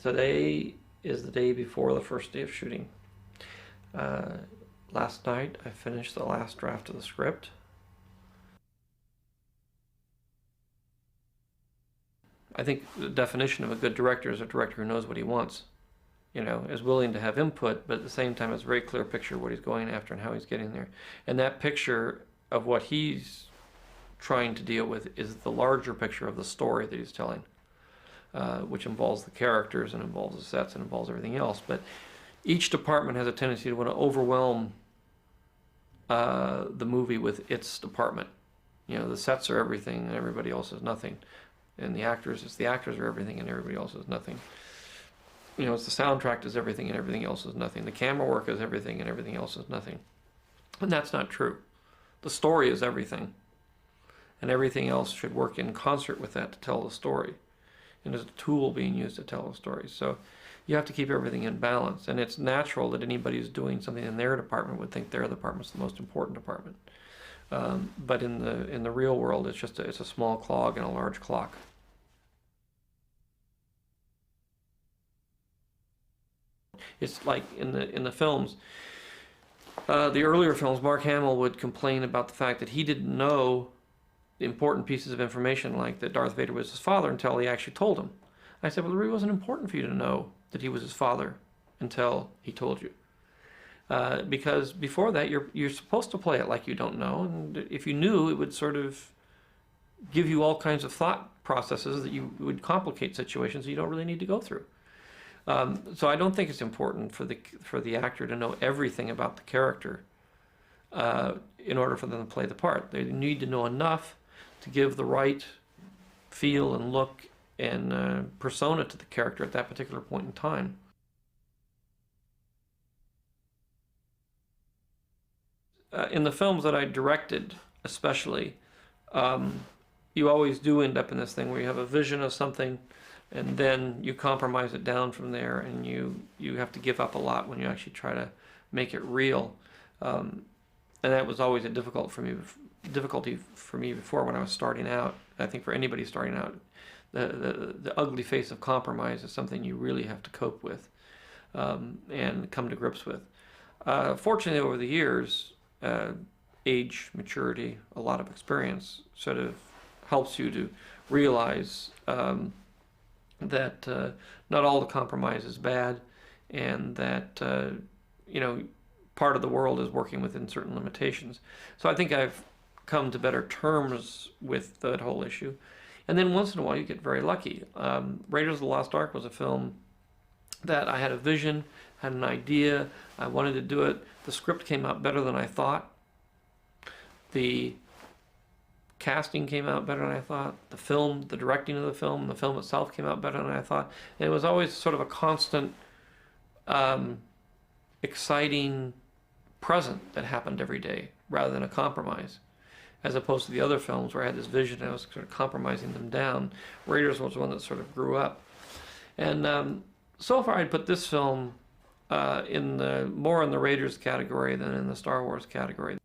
Today is the day before the first day of shooting. Last night I finished the last draft of the script. I think the definition of a good director is a director who knows what he wants. You know, is willing to have input, but at the same time has a very clear picture of what he's going after and how he's getting there. And that picture of what he's trying to deal with is the larger picture of the story that he's telling, which involves the characters and involves the sets and involves everything else. But each department has a tendency to want to overwhelm the movie with its department. You know, the sets are everything and everybody else is nothing. And the actors are everything and everybody else is nothing. You know, it's the soundtrack is everything and everything else is nothing. The camera work is everything and everything else is nothing. And that's not true. The story is everything. And everything else should work in concert with that to tell the story. And as a tool being used to tell the story. So you have to keep everything in balance. And it's natural that anybody who's doing something in their department would think their department's the most important department. But in the real world, it's just it's a small clog in a large clock. It's like in the films, the earlier films, Mark Hamill would complain about the fact that he didn't know the important pieces of information, like that Darth Vader was his father, until he actually told him. I said, well, it really wasn't important for you to know that he was his father until he told you. Because before that, you're supposed to play it like you don't know, and if you knew, it would sort of give you all kinds of thought processes that you would complicate situations that you don't really need to go through. So I don't think it's important for the actor to know everything about the character in order for them to play the part. They need to know enough to give the right feel and look and persona to the character at that particular point in time. In the films that I directed, especially, you always do end up in this thing where you have a vision of something, and then you compromise it down from there, and you have to give up a lot when you actually try to make it real. And that was always a difficulty for me before when I was starting out. I think for anybody starting out, the ugly face of compromise is something you really have to cope with and come to grips with. Fortunately, over the years, age, maturity, a lot of experience sort of helps you to realize that not all the compromise is bad, and that part of the world is working within certain limitations. So I think I've come to better terms with that whole issue. And then once in a while you get very lucky. Raiders of the Lost Ark was a film that I had a vision, had an idea, I wanted to do it. The script came out better than I thought. The casting came out better than I thought. The film, the directing of the film itself came out better than I thought. And it was always sort of a constant, exciting present that happened every day, rather than a compromise. As opposed to the other films where I had this vision and I was sort of compromising them down. Raiders was one that sort of grew up. And so far I'd put this film more in the Raiders category than in the Star Wars category.